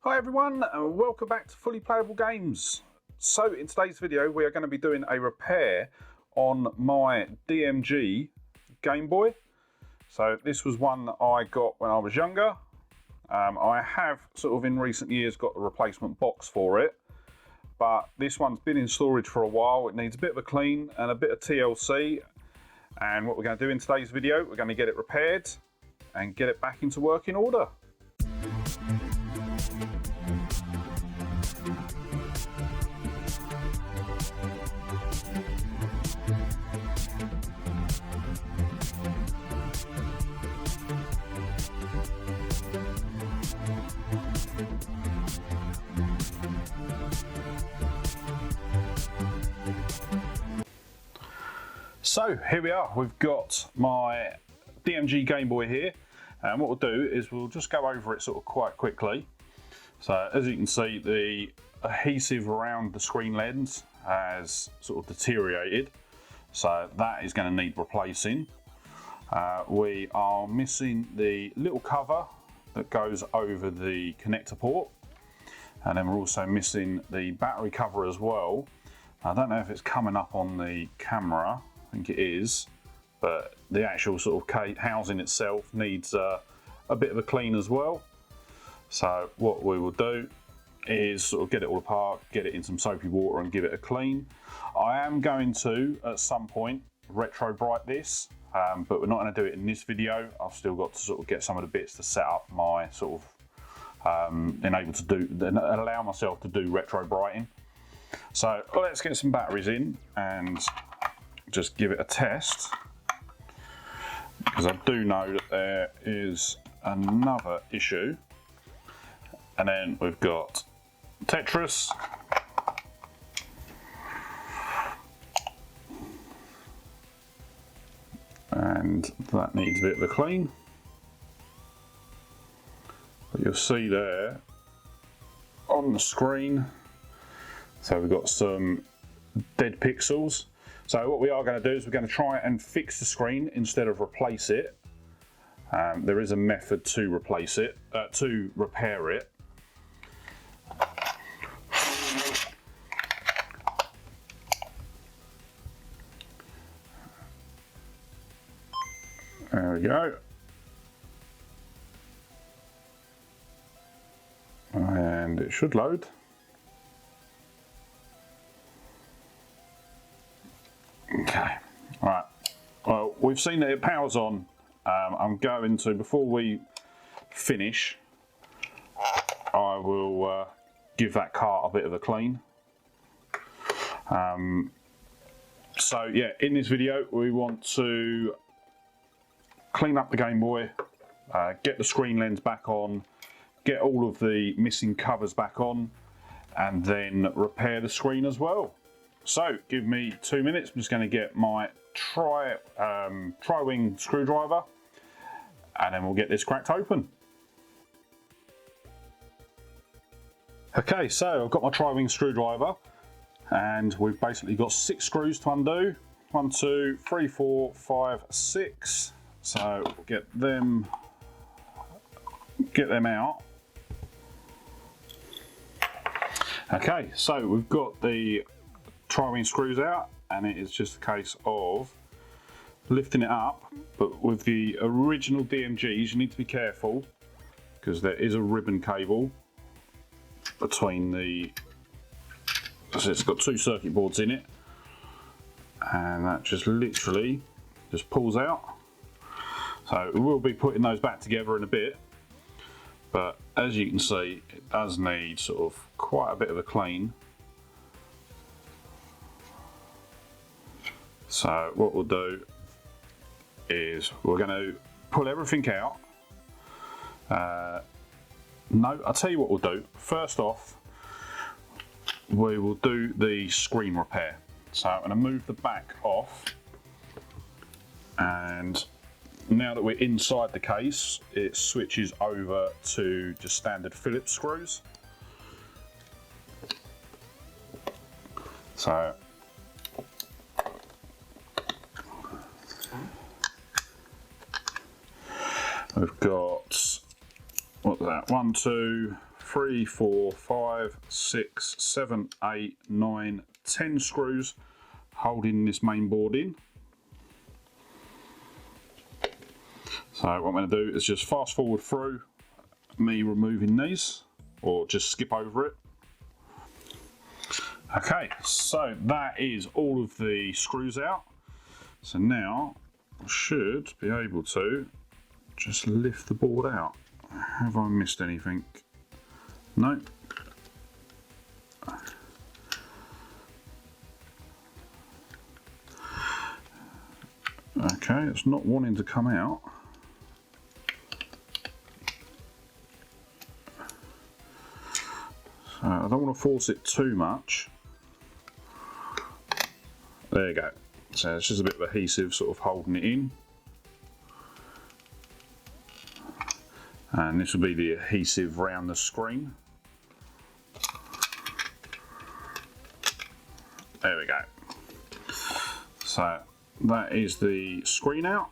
Hi everyone, and welcome back to Fully Playable Games. So in today's video we are going to be doing a repair on my DMG Gameboy. So this was one that I got when I was younger. I have sort of in recent years got a replacement box for it, but this one's been in storage for a while. It needs a bit of a clean and a bit of TLC, and what we're going to do in today's video, we're going to get it repaired and get it back into working order. So here we are, we've got my DMG Gameboy here, and what we'll do is we'll just go over it sort of quite quickly. So as you can see, the adhesive around the screen lens has sort of deteriorated, so that is going to need replacing. We are missing the little cover that goes over the connector port, and then we're also missing the battery cover as well. I don't know if it's coming up on the camera, I think it is, but the actual sort of housing itself needs a bit of a clean as well. So what we will do is sort of get it all apart, get it in some soapy water and give it a clean. I am going to, at some point, retro bright this, but we're not going to do it in this video. I've still got to sort of get some of the bits to set up my sort of, allow myself to do retro brighting. So let's get some batteries in and just give it a test, because I do know that there is another issue. And then we've got Tetris, and that needs a bit of a clean. But you'll see there on the screen, so we've got some dead pixels. So what we are going to do is we're going to try and fix the screen instead of replace it. There is a method to replace it, to repair it. There we go. And it should load. Okay, all right. Well, we've seen that it powers on. I'm going to, before we finish, I will give that cart a bit of a clean. So yeah, in this video, we want to clean up the Game Boy, get the screen lens back on, get all of the missing covers back on, and then repair the screen as well. So give me 2 minutes. I'm just going to get my tri-wing screwdriver, and then we'll get this cracked open. Okay, so I've got my tri-wing screwdriver, and we've basically got 6 screws to undo. 1, 2, 3, 4, 5, 6. So we'll get them out. Okay, so we've got the tri-wing screws out, and it is just a case of lifting it up. But with the original DMGs, you need to be careful, because there is a ribbon cable between the, so it's got 2 circuit boards in it, and that just literally just pulls out. So we will be putting those back together in a bit, but as you can see, it does need sort of quite a bit of a clean. So what we'll do is we're going to pull everything out. No, I'll tell you what we'll do. First off, we will do the screen repair. So I'm going to move the back off, and now that we're inside the case, it switches over to just standard Phillips screws. So we've got, what's that, 1, 2, 3, 4, 5, 6, 7, 8, 9, 10 screws holding this main board in. So what I'm going to do is just fast forward through me removing these, or just skip over it. Okay, so that is all of the screws out. So now I should be able to just lift the board out. Have I missed anything? No. Okay, it's not wanting to come out. So I don't want to force it too much. There you go. So it's just a bit of adhesive sort of holding it in. And this will be the adhesive around the screen. There we go. So that is the screen out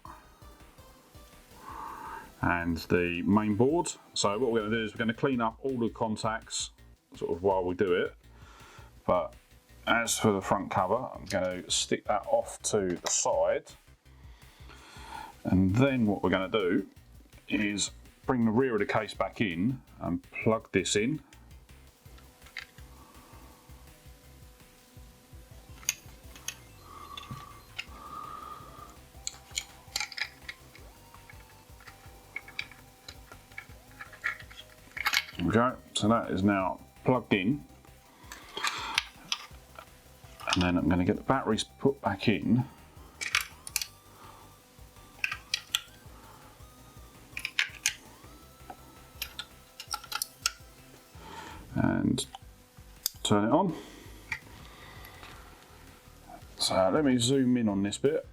and the main board. So what we're going to do is we're going to clean up all the contacts sort of while we do it. But as for the front cover, I'm going to stick that off to the side. And then what we're going to do is bring the rear of the case back in and plug this in. There we go, so that is now plugged in. And then I'm going to get the batteries put back in. And turn it on. So let me zoom in on this bit.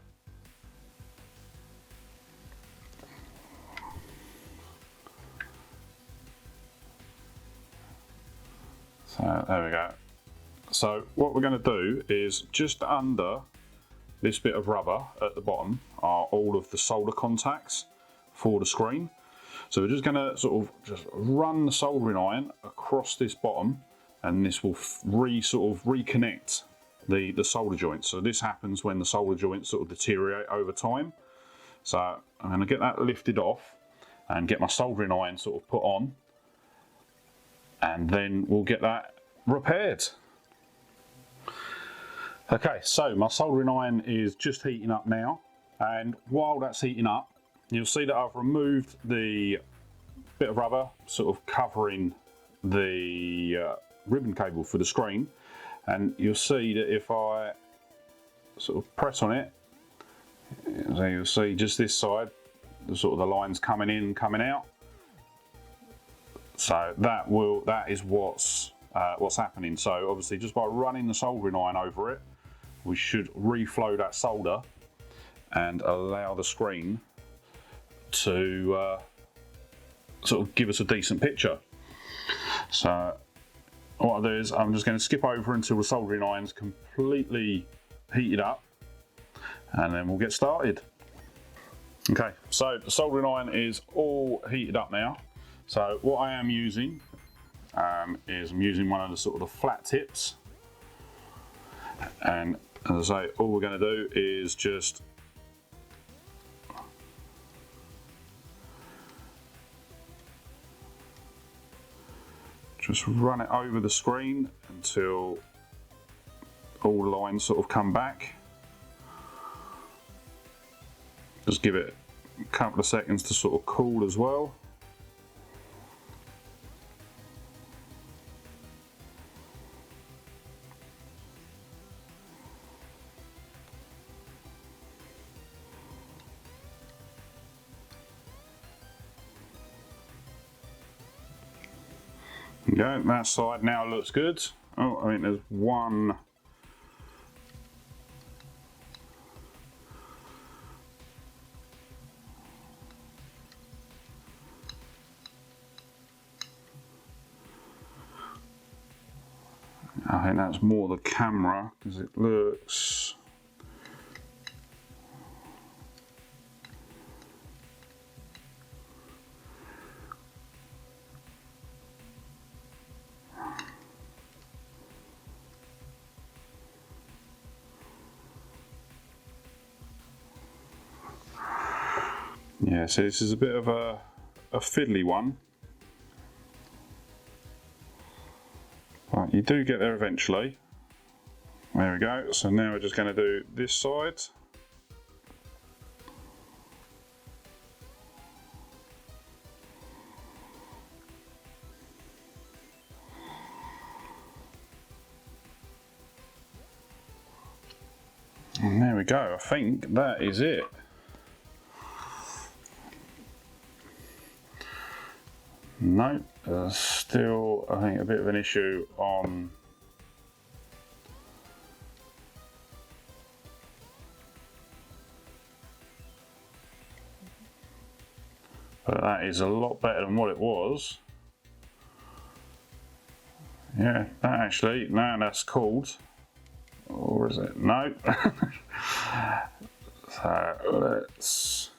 So there we go. So what we're going to do is just under this bit of rubber at the bottom are all of the solder contacts for the screen. So we're just going to sort of just run the soldering iron across this bottom, and this will sort of reconnect the solder joints. So this happens when the solder joints sort of deteriorate over time. So I'm going to get that lifted off and get my soldering iron sort of put on, and then we'll get that repaired. Okay, so my soldering iron is just heating up now, and while that's heating up, you'll see that I've removed the bit of rubber sort of covering the ribbon cable for the screen, and you'll see that if I sort of press on it, so you'll see just this side, the sort of the lines coming in, coming out. So that is what's happening. So obviously, just by running the soldering iron over it, we should reflow that solder and allow the screen to sort of give us a decent picture. So what I'll do is I'm just going to skip over until the soldering iron's completely heated up, and then we'll get started. Okay, so the soldering iron is all heated up now. So what I am using is I'm using one of the sort of the flat tips, and as I say, all we're going to do is just run it over the screen until all the lines sort of come back. Just give it a couple of seconds to sort of cool as well. There you go, that side now looks good. Oh, I think there's one. I think that's more the camera, because it looks. Yeah, so this is a bit of a fiddly one. But you do get there eventually. There we go. So now we're just going to do this side. And there we go. I think that is it. No, there's still, I think, a bit of an issue on but that is a lot better than what it was. Yeah, that actually, now that's called, or is it? No. So let's,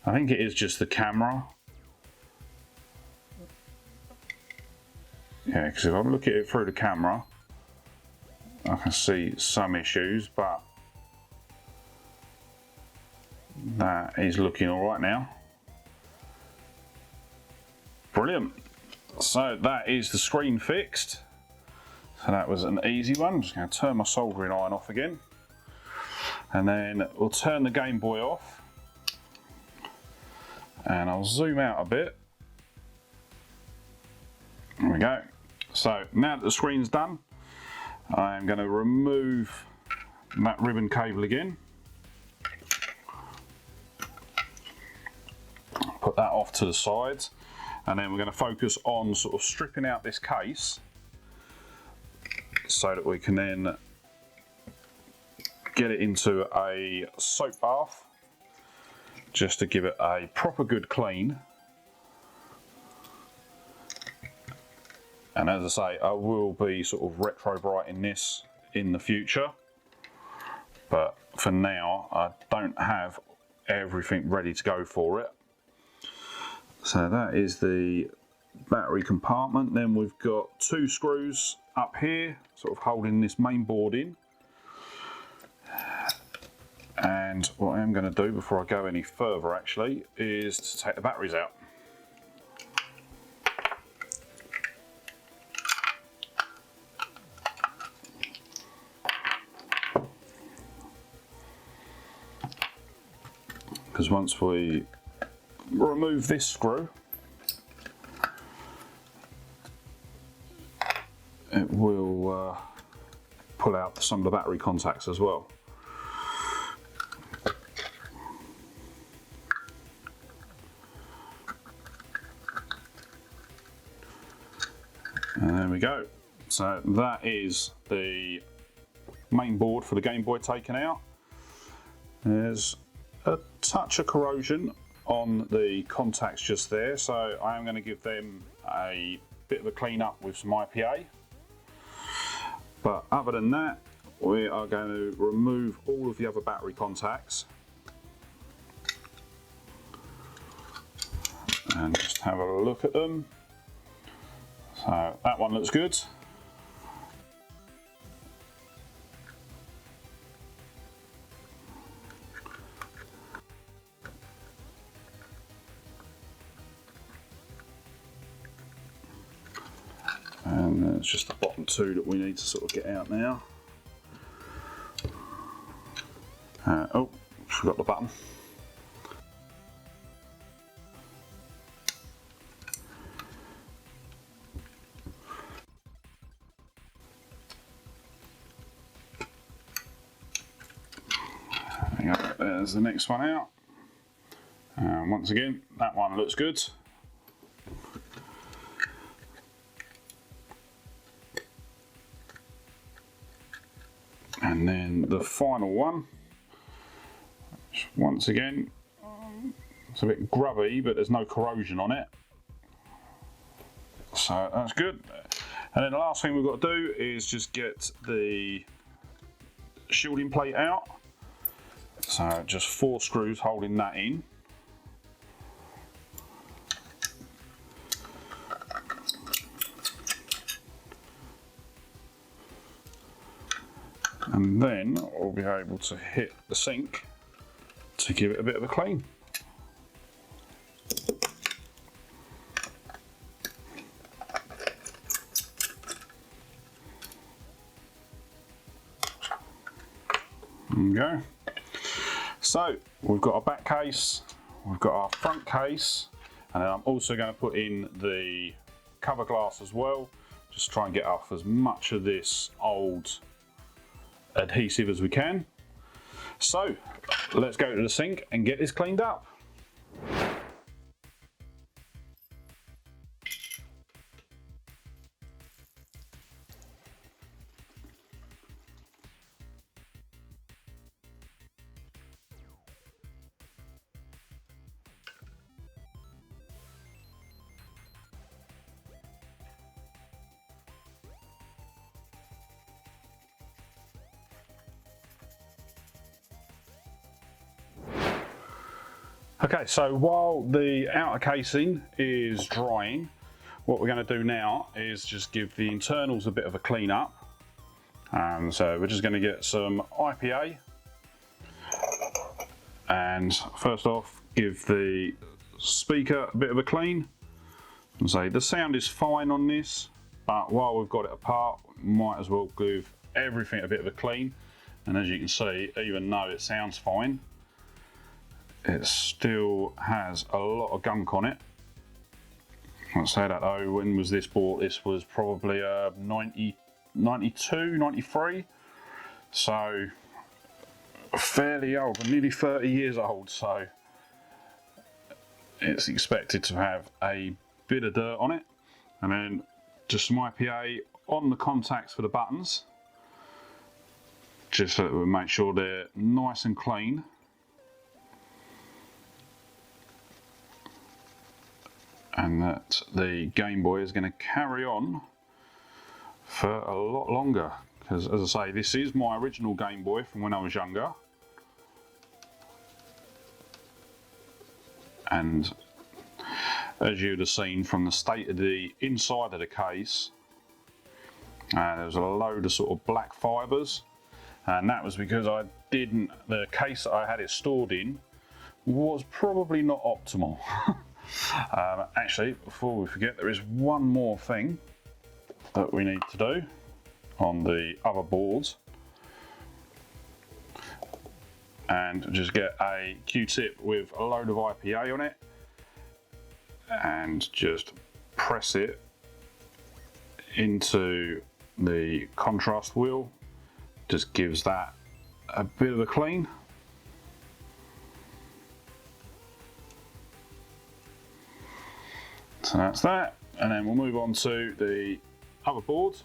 I think it is just the camera. Yeah, because if I look at it through the camera, I can see some issues, but that is looking all right now. Brilliant. So that is the screen fixed. So that was an easy one. I'm just going to turn my soldering iron off again. And then we'll turn the Game Boy off. And I'll zoom out a bit. There we go. So now that the screen's done, I'm going to remove that ribbon cable again. Put that off to the side. And then we're going to focus on sort of stripping out this case so that we can then get it into a soap bath just to give it a proper good clean. And as I say, I will be sort of retro brighting this in the future, but for now I don't have everything ready to go for it. So that is the battery compartment. Then we've got two screws up here, sort of holding this main board in. And what I am going to do before I go any further actually is to take the batteries out. Because once we remove this screw, it will pull out some of the battery contacts as well. And there we go. So that is the main board for the Game Boy taken out. There's a touch of corrosion on the contacts just there, so I am going to give them a bit of a clean up with some IPA. But other than that, we are going to remove all of the other battery contacts and just have a look at them. So that one looks good. And there's just the bottom two that we need to sort of get out now. Oh, forgot the button. There we go, there's the next one out. And once again, that one looks good. And then the final one, which once again, it's a bit grubby, but there's no corrosion on it. So that's good. And then the last thing we've got to do is just get the shielding plate out. So just 4 screws holding that in. And then we'll be able to hit the sink to give it a bit of a clean. we go. So we've got our back case, we've got our front case, and then I'm also going to put in the cover glass as well. Just try and get off as much of this old adhesive as we can. So let's go to the sink and get this cleaned up. Okay, so while the outer casing is drying, what we're going to do now is just give the internals a bit of a clean up. So we're just going to get some IPA, and first off give the speaker a bit of a clean. And say the sound is fine on this, but while we've got it apart, might as well give everything a bit of a clean. And as you can see, even though it sounds fine, it still has a lot of gunk on it. I'll say that though, when was this bought? This was probably 92, 93. So fairly old, nearly 30 years old. So it's expected to have a bit of dirt on it. And then just some IPA on the contacts for the buttons, just so that we make sure they're nice and clean. And that the Game Boy is going to carry on for a lot longer, because as I say, this is my original Game Boy from when I was younger, and as you'd have seen from the state of the inside of the case, there was a load of sort of black fibres, and that was because the case that I had it stored in was probably not optimal. Actually, before we forget, there is one more thing that we need to do on the other boards, and just get a Q-tip with a load of IPA on it and just press it into the contrast wheel. Just gives that a bit of a clean. So that's that, and then we'll move on to the other board.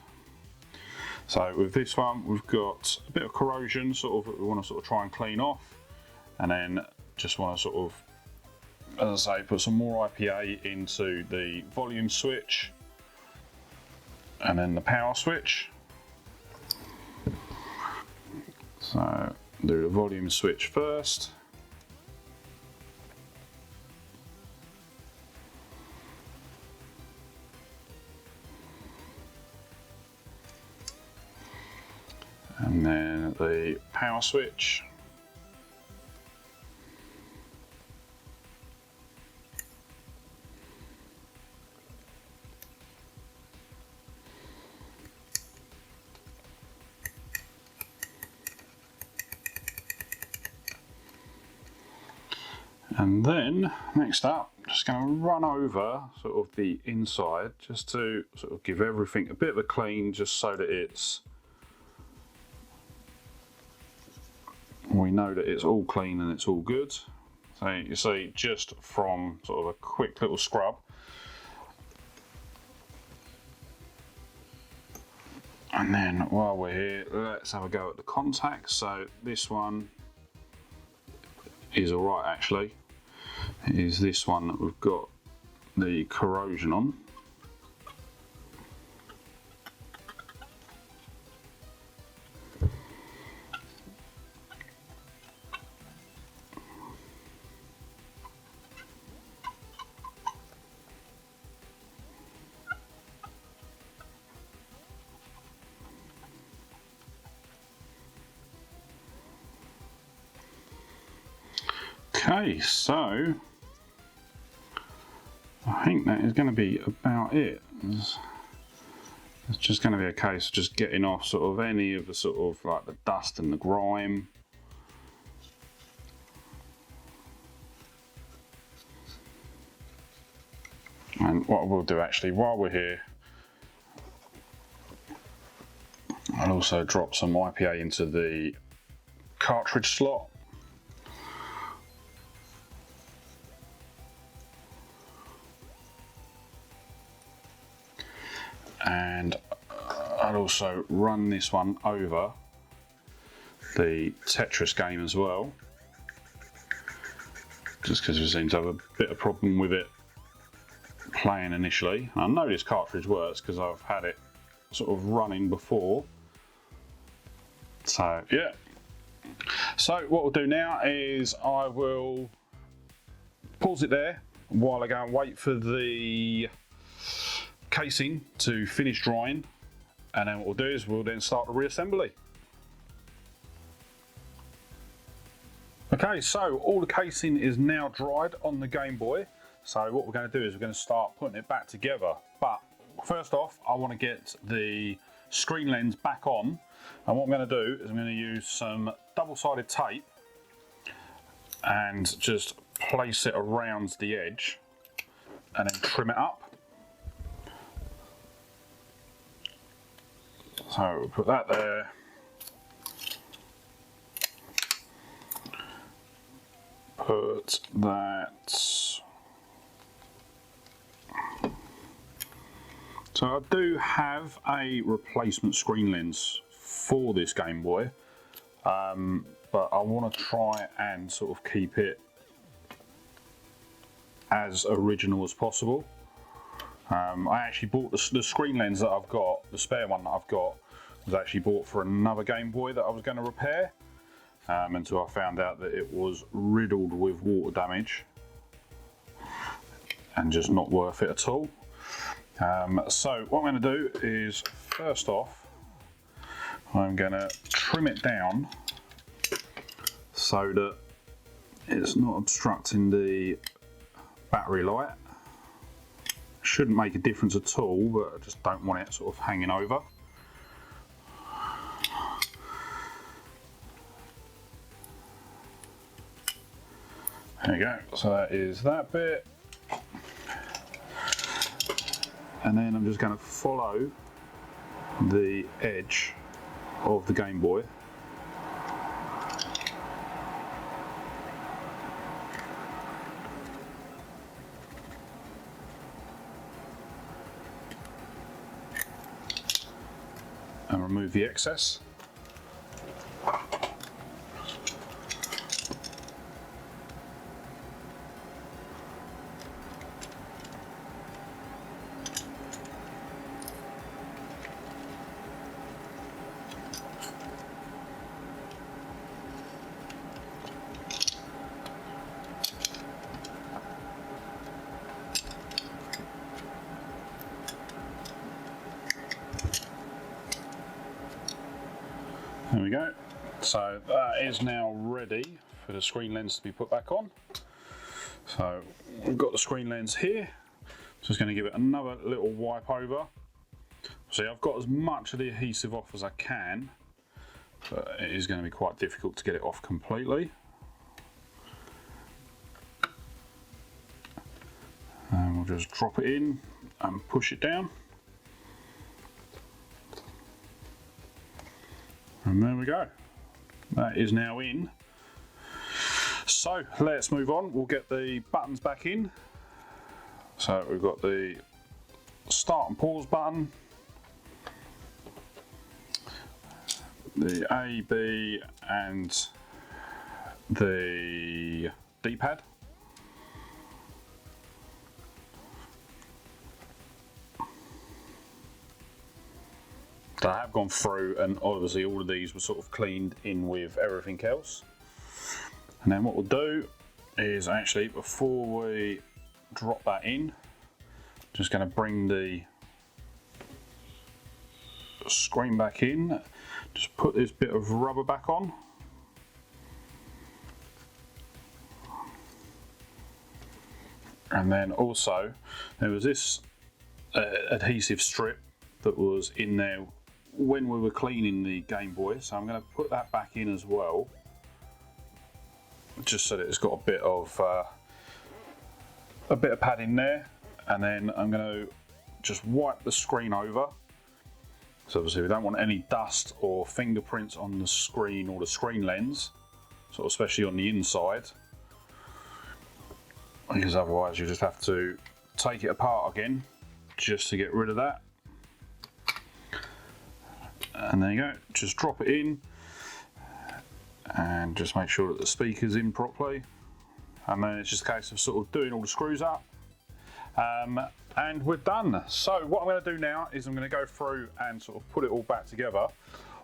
So with this one, we've got a bit of corrosion, sort of, we want to sort of try and clean off, and then just want to sort of, as I say, put some more IPA into the volume switch, and then the power switch. So do the volume switch first. And then the power switch. And then next up, just going to run over sort of the inside just to sort of give everything a bit of a clean, just so that we know that it's all clean and it's all good. So you see, just from sort of a quick little scrub, and then while we're here, let's have a go at the contacts. So this one is all right, actually. It is this one that we've got the corrosion on. Okay, so I think that is going to be about it. It's just going to be a case of just getting off sort of any of the sort of like the dust and the grime, what we'll do actually, while we're here, I'll also drop some IPA into the cartridge slot. And I'll also run this one over the Tetris game as well, just because we seem to have a bit of problem with it playing initially. I know this cartridge works because I've had it sort of running before. So yeah. So what we'll do now is I will pause it there while I go and wait for the casing to finish drying, and then what we'll do is we'll then start the reassembly. Okay, so all the casing is now dried on the Game Boy. So what we're going to do is we're going to start putting it back together. But first off, I want to get the screen lens back on. And what I'm going to do is I'm going to use some double-sided tape and just place it around the edge and then trim it up. So we'll put that there. Put that. So I do have a replacement screen lens for this Game Boy, but I want to try and sort of keep it as original as possible. I actually bought the screen lens that I've got, the spare one that I've got, was actually bought for another Game Boy that I was going to repair, until I found out that it was riddled with water damage and just not worth it at all. So what I'm going to do is, first off, I'm going to trim it down so that it's not obstructing the battery light. Shouldn't make a difference at all, but I just don't want it sort of hanging over. There you go, so that is that bit. And then I'm just going to follow the edge of the Game Boy. And remove the excess. There we go. So that is now ready for the screen lens to be put back on. So we've got the screen lens here. Just going to give it another little wipe over. See, I've got as much of the adhesive off as I can, but it is going to be quite difficult to get it off completely. And we'll just drop it in and push it down. And there we go. That is now in. So let's move on. We'll get the buttons back in. So we've got the start and pause button, the A, B and the D-pad. So I have gone through, and obviously all of these were sort of cleaned in with everything else. And then what we'll do is, actually, before we drop that in, just going to bring the screen back in, just put this bit of rubber back on. And then also there was this adhesive strip that was in there when we were cleaning the Game Boy, so I'm going to put that back in as well, just so that it's got a bit of padding there. and then I'm going to just wipe the screen over. So obviously we don't want any dust or fingerprints on the screen or the screen lens, sort of especially on the inside, because otherwise you just have to take it apart again just to get rid of that. And there you go, just drop it in and just make sure that the speaker's in properly, and then it's just a case of sort of doing all the screws up, and we're done. So what I'm going to do now is I'm going to go through and sort of put it all back together.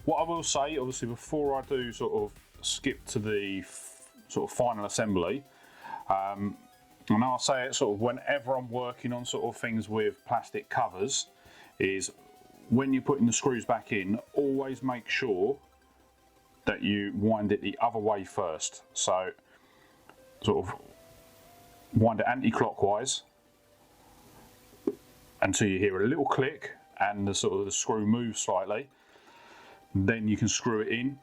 What I will say, obviously, before I do sort of skip to the sort of final assembly, and I'll say it sort of whenever I'm working on sort of things with plastic covers, is when you're putting the screws back in, always make sure that you wind it the other way first. So sort of wind it anti-clockwise until you hear a little click and the sort of the screw moves slightly. Then you can screw it in.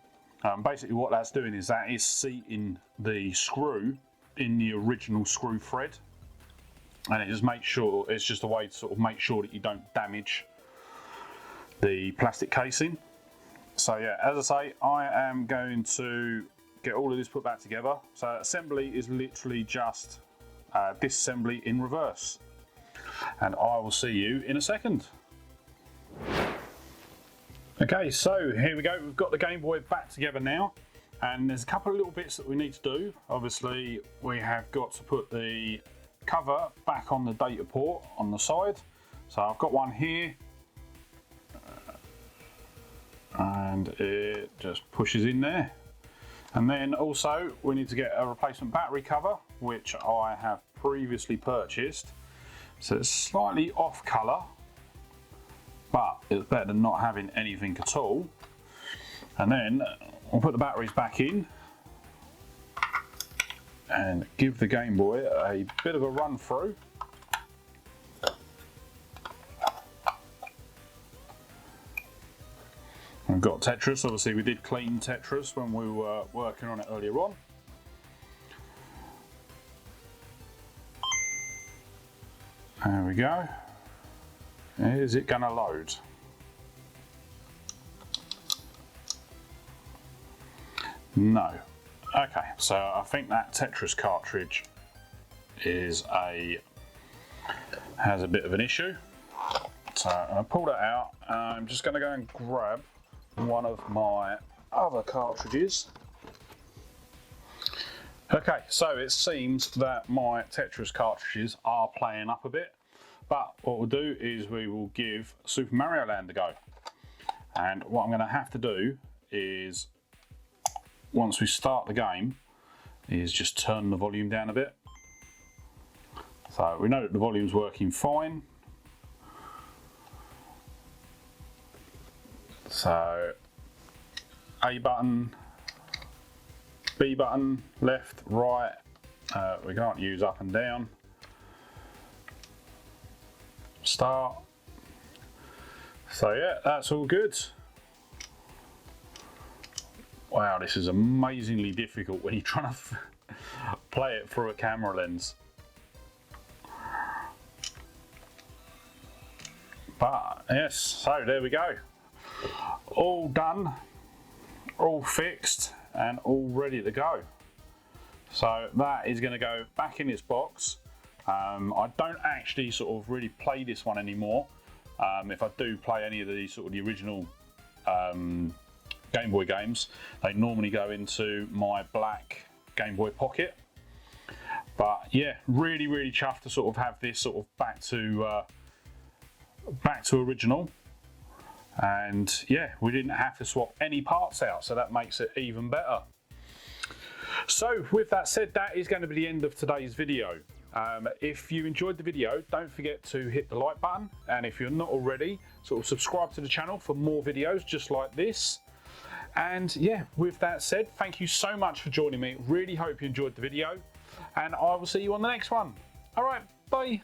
Basically what that's doing is that is seating the screw in the original screw thread, and it just makes sure, it's just a way to sort of make sure that you don't damage the plastic casing. So yeah, as I say, I am going to get all of this put back together. So assembly is literally just disassembly in reverse, and I will see you in a second. Okay, so here we go, we've got the Game Boy back together now, and there's a couple of little bits that we need to do. Obviously we have got to put the cover back on the data port on the side. So I've got one here, and it just pushes in there. And then also we need to get a replacement battery cover, which I have previously purchased. So it's slightly off colour, but it's better than not having anything at all. And then we'll put the batteries back in and give the Game Boy a bit of a run through. We've got Tetris. Obviously we did clean Tetris when we were working on it earlier on. There we go. Is it gonna load? No. Okay, so I think that Tetris cartridge has a bit of an issue. So I'm gonna pull that out. I'm just gonna go and grab one of my other cartridges. Okay, so it seems that my Tetris cartridges are playing up a bit, but what we'll do is we will give Super Mario Land a go. And what I'm going to have to do is, once we start the game, is just turn the volume down a bit. So we know that the volume's working fine. So A button, B button, left, right, we can't use up and down. Start. So yeah, that's all good. Wow, this is amazingly difficult when you're trying to play it through a camera lens. But yes, so there we go. All done, all fixed, and all ready to go. So that is going to go back in its box. I don't actually sort of really play this one anymore. If I do play any of the sort of the original Game Boy games, they normally go into my black Game Boy Pocket. But yeah, really chuffed to sort of have this sort of back to original. And yeah, we didn't have to swap any parts out, so that makes it even better. So with that said, that is going to be the end of today's video. If you enjoyed the video, don't forget to hit the like button, and if you're not already, sort of subscribe to the channel for more videos just like this. And yeah, with that said, thank you so much for joining me. Really hope you enjoyed the video, and I will see you on the next one. All right, bye.